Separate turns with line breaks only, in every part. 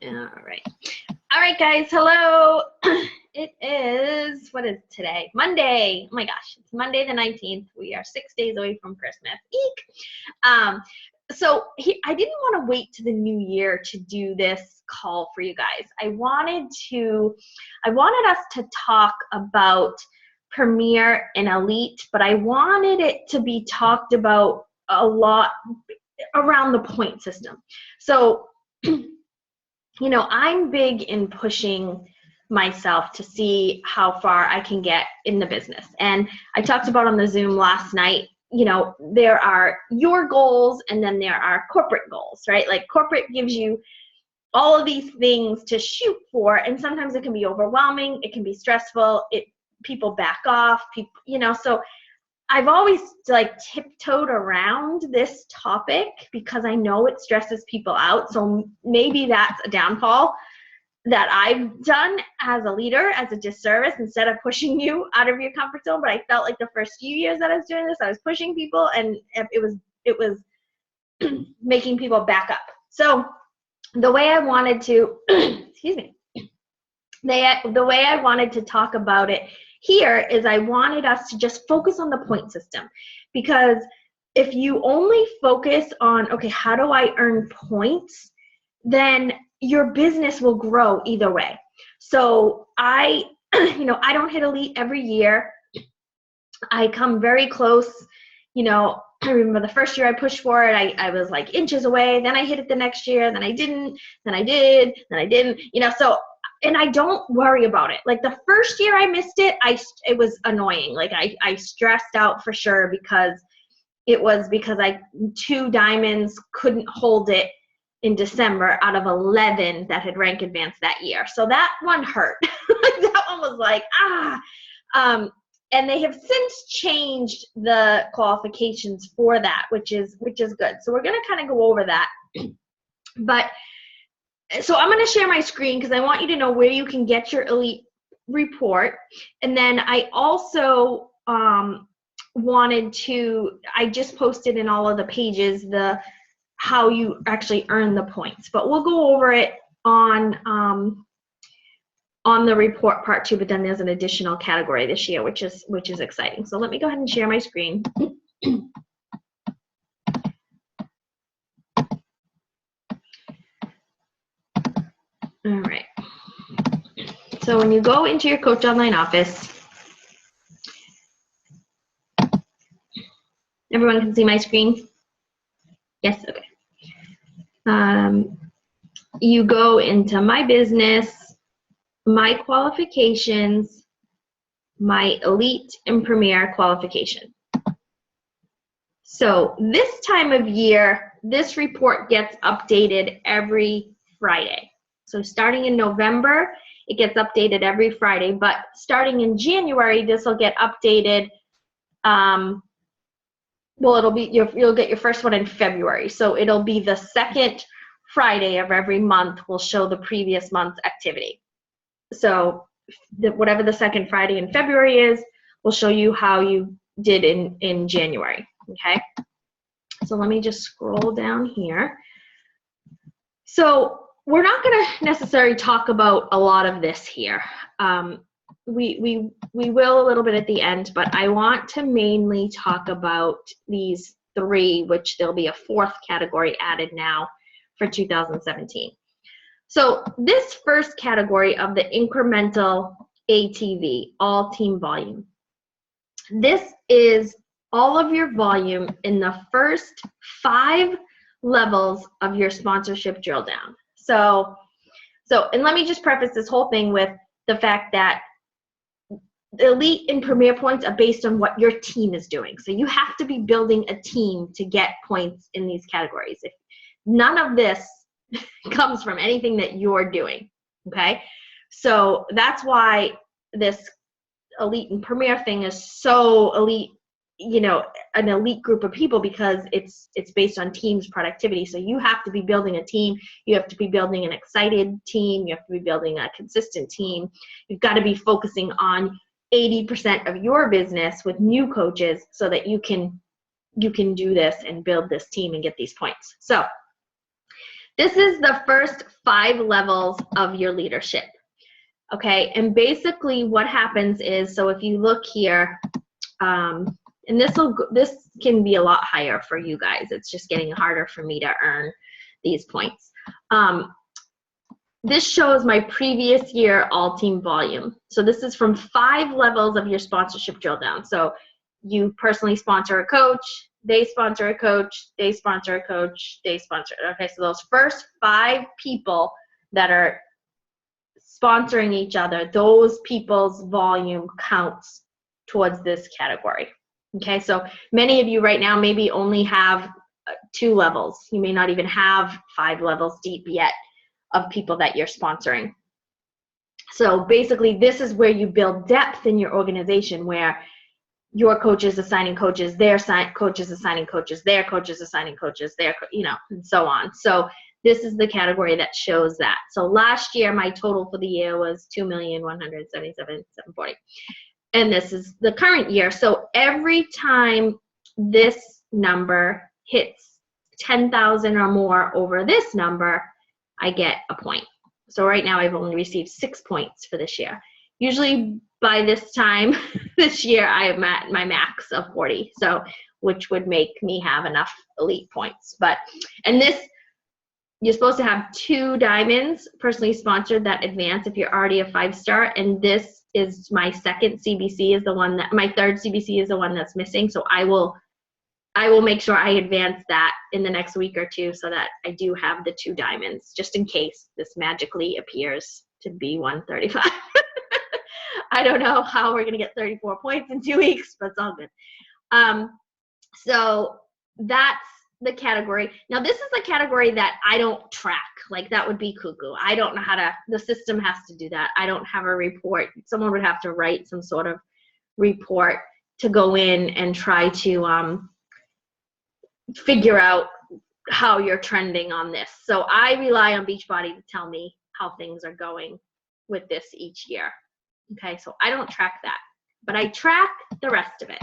All right. All right, guys. Hello. It is, what is today? Monday. Oh my gosh. It's Monday the 19th. We are 6 days away from Christmas. Eek. I didn't want to wait to the new year to do this call for you guys. I wanted us to talk about Premier and Elite, but I wanted it to be talked about a lot around the point system. So, I'm big in pushing myself to see how far I can get in the business. And I talked about on the Zoom last night, there are your goals and then there are corporate goals, right? Like corporate gives you all of these things to shoot for, and sometimes it can be overwhelming, it can be stressful, people back off, so I've always tiptoed around this topic because I know it stresses people out. So maybe that's a downfall that I've done as a leader, as a disservice, instead of pushing you out of your comfort zone. But I felt like the first few years that I was doing this, I was pushing people, and it was making people back up. So the way I wanted to, excuse me, the way I wanted to talk about it here is I wanted us to just focus on the point system, because if you only focus on, okay, how do I earn points, then your business will grow either way. So I don't hit Elite every year. I come very close. I remember the first year I pushed for it, I was like inches away. Then I hit it the next year. Then I didn't. Then I did. Then I didn't. And I don't worry about it. Like the first year I missed it, it was annoying. Like I stressed out for sure because 2 diamonds couldn't hold it in December out of 11 that had rank advanced that year. So that one hurt. That one was like, and they have since changed the qualifications for that, which is good. So we're going to kind of go over that. So I'm going to share my screen because I want you to know where you can get your Elite report. And then I also I just posted in all of the pages how you actually earn the points. But we'll go over it on the report part too, but then there's an additional category this year, which is exciting. So let me go ahead and share my screen. All right. So when you go into your Coach Online office, everyone can see my screen? Yes, okay. You go into My Business, My Qualifications, My Elite and Premier qualification. So this time of year, this report gets updated every Friday. So starting in November, it gets updated every Friday, but starting in January, this will get updated. You'll get your first one in February. So it'll be the second Friday of every month will show the previous month's activity. So whatever the second Friday in February is, will show you how you did in January, okay? So let me just scroll down here. So we're not going to necessarily talk about a lot of this here. We will a little bit at the end, but I want to mainly talk about these 3, which there'll be a 4th category added now for 2017. So this first category of the incremental ATV, all team volume, this is all of your volume in the first 5 levels of your sponsorship drill down. So, and let me just preface this whole thing with the fact that the Elite and Premier points are based on what your team is doing. So you have to be building a team to get points in these categories. If none of this comes from anything that you're doing, okay? So that's why this Elite and Premier thing is so elite, an elite group of people, because it's based on teams productivity. So you have to be building a team. You have to be building an excited team. You have to be building a consistent team. You've got to be focusing on 80% of your business with new coaches so that you can do this and build this team and get these points. So This is the first 5 levels of your leadership. Okay, and basically what happens is, so if you look here, and this can be a lot higher for you guys. It's just getting harder for me to earn these points. This shows my previous year all team volume. So this is from 5 levels of your sponsorship drill down. So you personally sponsor a coach, they sponsor a coach, they sponsor a coach, they sponsor. Okay, so those first 5 people that are sponsoring each other, those people's volume counts towards this category. Okay, so many of you right now maybe only have 2 levels. You may not even have 5 levels deep yet of people that you're sponsoring. So basically, this is where you build depth in your organization, where your coaches assigning coaches, their coaches assigning coaches, their coaches assigning coaches, and so on. So this is the category that shows that. So last year, my total for the year was $2,177,740. And this is the current year. So every time this number hits 10,000 or more over this number, I get a point. So right now I've only received 6 points for this year. Usually by this time this year I am at my max of 40, so which would make me have enough elite points. And this, you're supposed to have 2 diamonds personally sponsored that advance if you're already a 5-star, and this is my second CBC is the one that, my third CBC is the one that's missing, so I will make sure I advance that in the next week or 2 so that I do have the 2 diamonds, just in case this magically appears to be 135. I don't know how we're going to get 34 points in 2 weeks, but it's all good. So that's the category. Now, this is the category that I don't track. Like, that would be cuckoo. I don't know how to, the system has to do that. I don't have a report. Someone would have to write some sort of report to go in and try to figure out how you're trending on this. So I rely on Beachbody to tell me how things are going with this each year. Okay, so I don't track that, but I track the rest of it.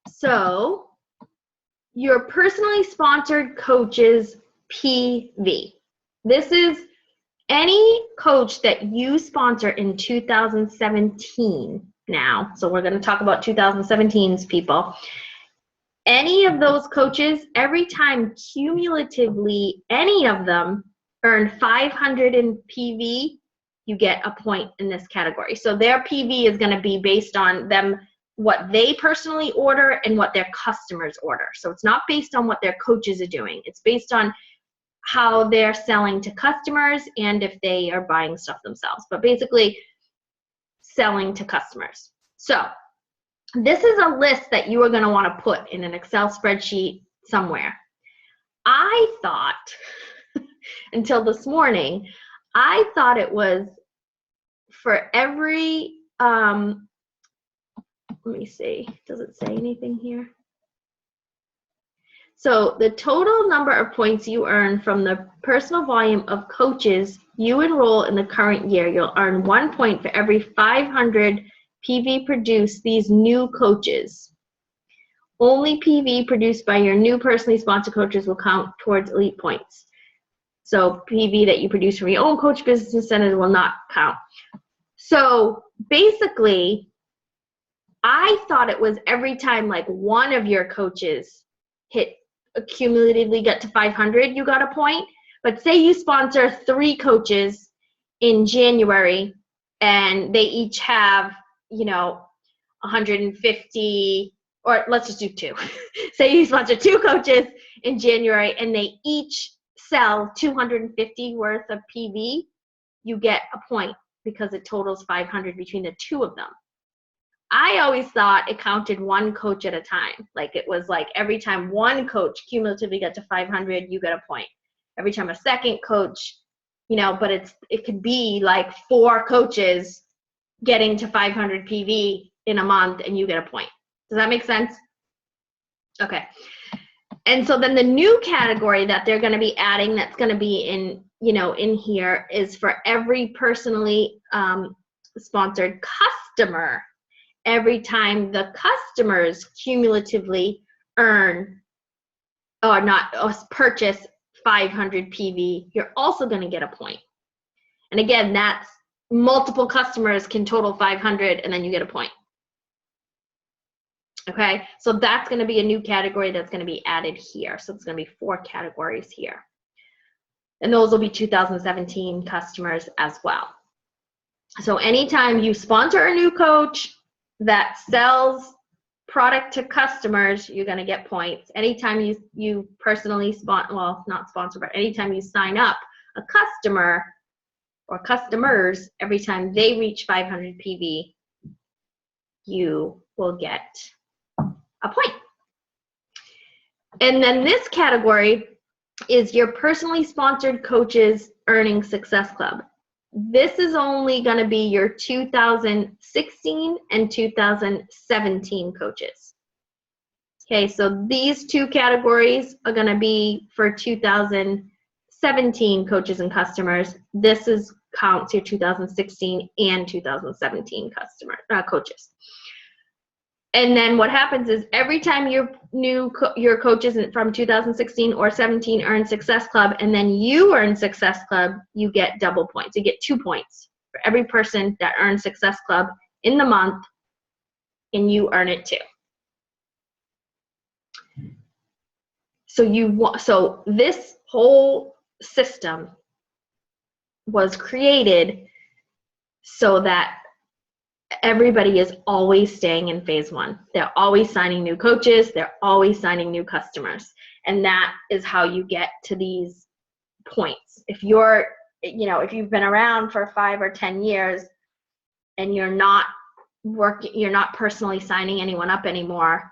So your personally sponsored coach's PV. This is any coach that you sponsor in 2017 now. So we're going to talk about 2017's people. Any of those coaches, every time cumulatively any of them earn 500 in PV, you get a point in this category. So their PV is going to be based on them, what they personally order and what their customers order. So it's not based on what their coaches are doing. It's based on how they're selling to customers and if they are buying stuff themselves. But basically, selling to customers. So this is a list that you are going to want to put in an Excel spreadsheet somewhere. I thought, until this morning, I thought it was for every, let me see, does it say anything here? So the total number of points you earn from the personal volume of coaches you enroll in the current year, you'll earn 1 point for every 500 PV produced these new coaches. Only PV produced by your new personally sponsored coaches will count towards elite points. So PV that you produce from your own coach business incentives will not count. So basically, I thought it was every time like one of your coaches hit cumulatively get to 500, you got a point. But say you sponsor 3 coaches in January and they each have, 150, or let's just do 2. Say you sponsor 2 coaches in January and they each sell 250 worth of PV, you get a point because it totals 500 between the 2 of them. I always thought it counted 1 coach at a time. Like it was like every time 1 coach cumulatively got to 500, you get a point. Every time a second coach, but it could be like 4 coaches getting to 500 PV in a month and you get a point. Does that make sense? Okay. And so then the new category that they're going to be adding that's going to be in here is for every personally sponsored customer. Every time the customers cumulatively purchase 500 PV, you're also going to get a point. And again, that's multiple customers can total 500 and then you get a point. Okay, so that's going to be a new category that's going to be added here. So it's going to be 4 categories here. And those will be 2017 customers as well. So anytime you sponsor a new coach that sells product to customers, you're going to get points. Anytime you personally not sponsor, but anytime you sign up a customer or customers, every time they reach 500 PV, you will get a point. And then this category is your personally sponsored coaches earning success club. This is only going to be your 2016 and 2017 coaches. Okay, so these 2 categories are going to be for 2017 coaches and customers. This counts your 2016 and 2017 coaches. And then what happens is every time your coaches from 2016 or 17 earn Success Club, and then you earn Success Club, you get double points. You get 2 points for every person that earns Success Club in the month, and you earn it too. So this whole system was created so that everybody is always staying in phase 1. They're always signing new coaches. They're always signing new customers. And that is how you get to these points. If if you've been around for 5 or 10 years and you're not personally signing anyone up anymore,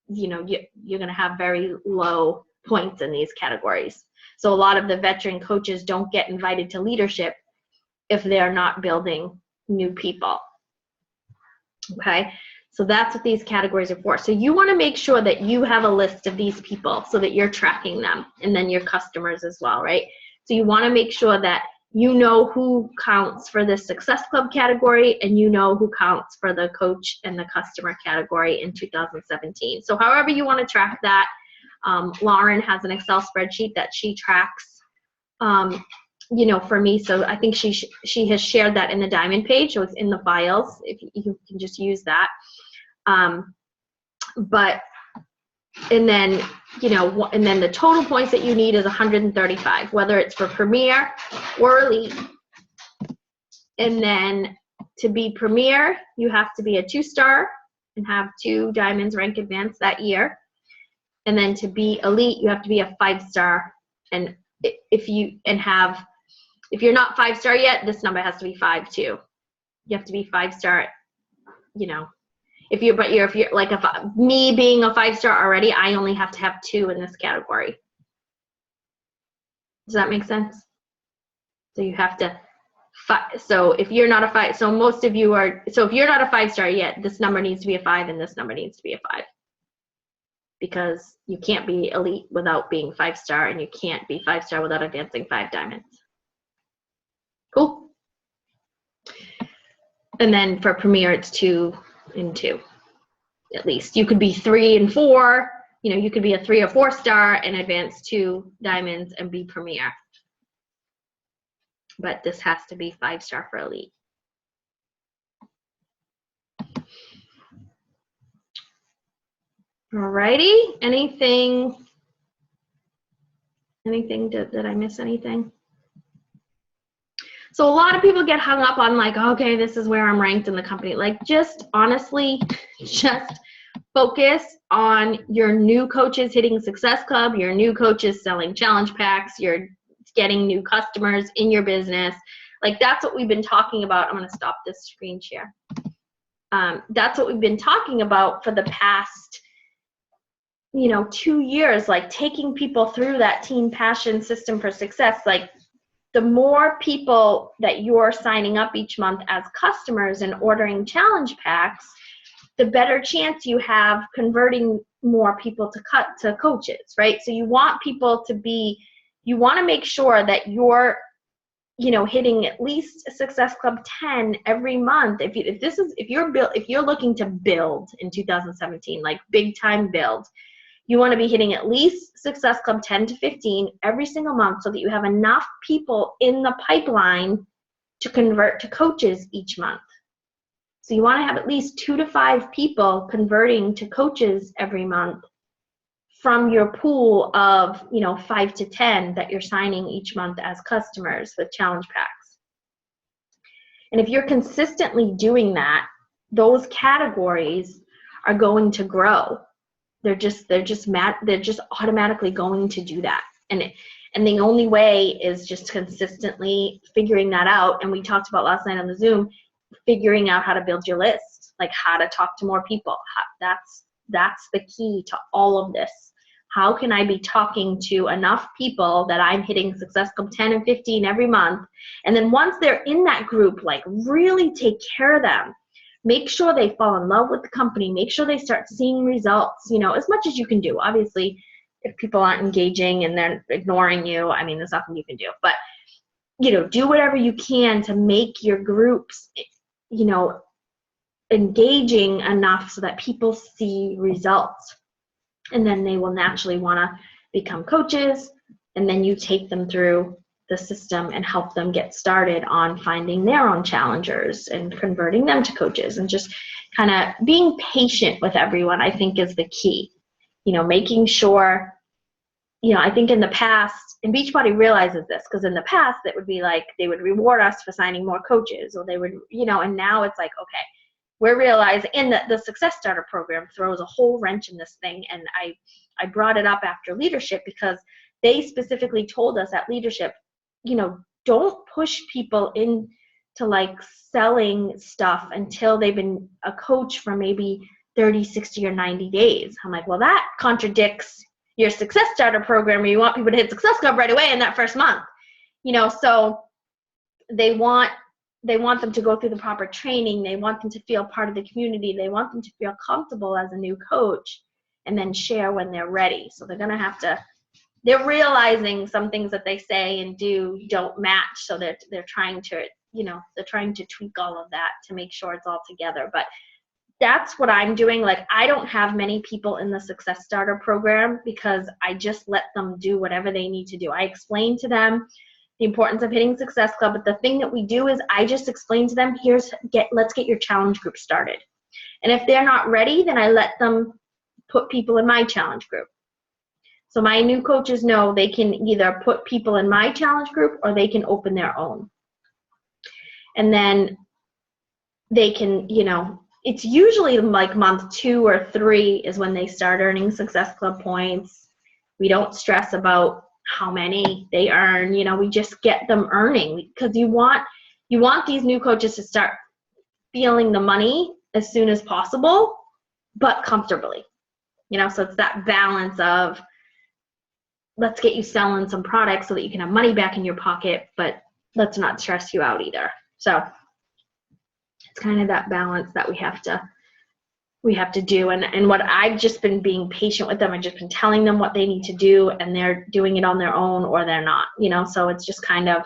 you're going to have very low points in these categories. So a lot of the veteran coaches don't get invited to leadership if they're not building new people. Okay, so that's what these categories are for. So you want to make sure that you have a list of these people so that you're tracking them, and then your customers as well, right? So you want to make sure that you know who counts for the Success Club category, and you know who counts for the coach and the customer category in 2017. So however you want to track that, Lauren has an Excel spreadsheet that she tracks for me, so I think she has shared that in the Diamond page, so it's in the files. If you can just use that, and then the total points that you need is 135, whether it's for Premier or Elite. And then to be Premier, you have to be a 2-star and have 2 Diamonds rank advanced that year. And then to be Elite, you have to be a 5-star, and if you're not 5-star yet, this number has to be 5 too. You have to be 5-star, if you're like me being a 5-star already, I only have to have 2 in this category. Does that make sense? So you have to, so if you're not a 5, so most of you are, so if you're not a 5-star yet, this number needs to be a 5 and this number needs to be a 5. Because you can't be Elite without being 5-star, and you can't be 5-star without advancing 5 Diamonds. Cool. And then for Premier, it's 2 and 2, at least. You could be 3 and 4. You could be a 3 or 4-star and advance 2 Diamonds and be Premier. But this has to be 5-star for Elite. Alrighty. Anything? Did I miss anything? So a lot of people get hung up on like, okay, this is where I'm ranked in the company. Like, just honestly, just focus on your new coaches hitting Success Club, your new coaches selling challenge packs, you're getting new customers in your business. Like, that's what we've been talking about. I'm going to stop this screen share. That's what we've been talking about for the past 2 years, like taking people through that Team Passion System for Success. Like, the more people that you're signing up each month as customers and ordering challenge packs, the better chance you have converting more people to coaches, right? So you want people to you want to make sure that you're, hitting at least a Success Club 10 every month. If you're looking to build in 2017, like big time build, You want to be hitting at least Success Club 10 to 15 every single month so that you have enough people in the pipeline to convert to coaches each month. So you want to have at least 2 to 5 people converting to coaches every month from your pool of, 5 to 10 that you're signing each month as customers with challenge packs. And if you're consistently doing that, those categories are going to grow. They're just automatically going to do that. And the only way is just consistently figuring that out. And we talked about last night on the Zoom, figuring out how to build your list, like how to talk to more people. That's the key to all of this. How can I be talking to enough people that I'm hitting Success Club 10 and 15 every month? And then once they're in that group, like really take care of them. Make sure they fall in love with the company. Make sure they start seeing results, as much as you can do. Obviously, if people aren't engaging and they're ignoring you, there's nothing you can do. But, do whatever you can to make your groups, engaging enough so that people see results. And then they will naturally want to become coaches. And then you take them through the system and help them get started on finding their own challengers and converting them to coaches, and just kind of being patient with everyone, I think, is the key. Making sure, I think in the past, and Beachbody realizes this, because in the past it would be like they would reward us for signing more coaches, or they would, and now it's like, okay, we're realizing, and the Success Starter program throws a whole wrench in this thing. And I brought it up after leadership because they specifically told us at leadership, don't push people into like selling stuff until they've been a coach for maybe 30, 60, or 90 days. I'm like, well, that contradicts your Success Starter program where you want people to hit Success Club right away in that first month. So they want them to go through the proper training. They want them to feel part of the community. They want them to feel comfortable as a new coach, and then share when they're ready. So they're realizing some things that they say and do don't match. So they're trying to tweak all of that to make sure it's all together. But that's what I'm doing. Like, I don't have many people in the Success Starter program because I just let them do whatever they need to do. I explain to them the importance of hitting Success Club, but the thing that we do is I just explain to them, let's get your challenge group started. And if they're not ready, then I let them put people in my challenge group. So my new coaches know they can either put people in my challenge group or they can open their own. And then they can, it's usually like month 2 or 3 is when they start earning Success Club points. We don't stress about how many they earn. We just get them earning, because you want these new coaches to start feeling the money as soon as possible, but comfortably. So it's that balance of, let's get you selling some products so that you can have money back in your pocket, but let's not stress you out either. So it's kind of that balance that we have to do. And what I've just been being patient with them. I've just been telling them what they need to do, and they're doing it on their own or they're not, so it's just kind of,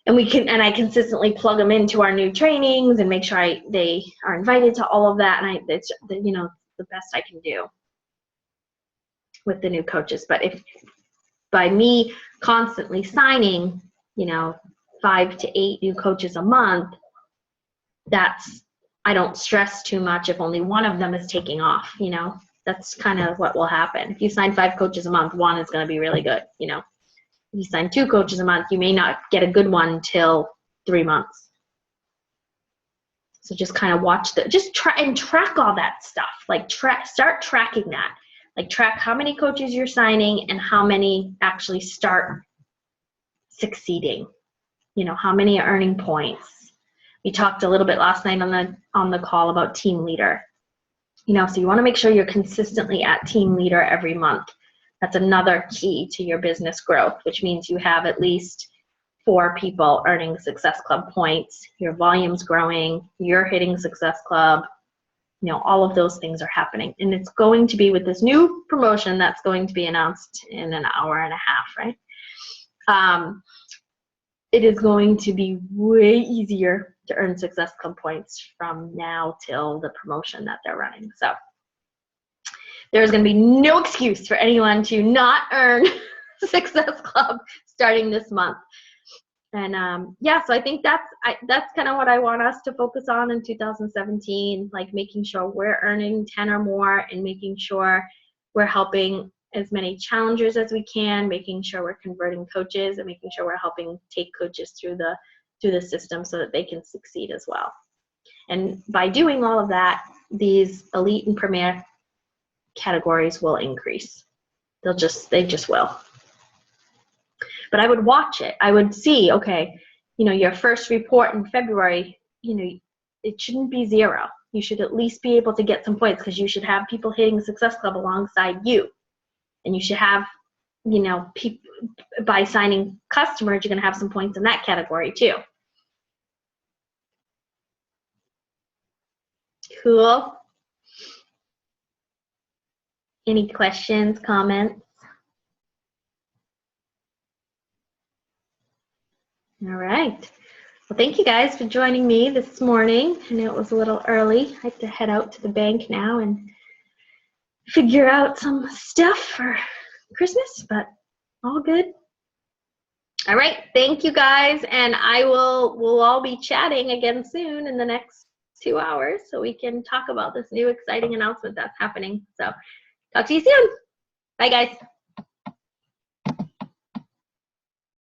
and I consistently plug them into our new trainings and make sure they are invited to all of that. And it's, the best I can do with the new coaches. But if by me constantly signing, 5 to 8 new coaches a month, I don't stress too much if only one of them is taking off. That's kind of what will happen. If you sign 5 coaches a month, one is going to be really good. If you sign 2 coaches a month, you may not get a good one till 3 months. So just kind of track all that stuff. Like start tracking that. Like track how many coaches you're signing and how many actually start succeeding. How many are earning points. We talked a little bit last night on the call about team leader. So you want to make sure you're consistently at team leader every month. That's another key to your business growth, which means you have at least 4 people earning Success Club points, your volume's growing, you're hitting Success Club, all of those things are happening. And it's going to be with this new promotion that's going to be announced in an hour and a half, right? It is going to be way easier to earn Success Club points from now till the promotion that they're running. So there's going to be no excuse for anyone to not earn Success Club starting this month. And yeah, so I think that's kind of what I want us to focus on in 2017, like making sure we're earning 10 or more and making sure we're helping as many challengers as we can, making sure we're converting coaches and making sure we're helping take coaches through the system so that they can succeed as well. And by doing all of that, these elite and premier categories will increase. They just will. But I would watch it. I would see, okay, your first report in February, it shouldn't be 0. You should at least be able to get some points because you should have people hitting Success Club alongside you. And you should have, by signing customers, you're going to have some points in that category too. Cool. Any questions, comments? All right. Well, thank you guys for joining me this morning. I know it was a little early. I have to head out to the bank now and figure out some stuff for Christmas, but all good. All right. Thank you guys. And we'll all be chatting again soon in the next 2 hours so we can talk about this new exciting announcement that's happening. So talk to you soon. Bye, guys.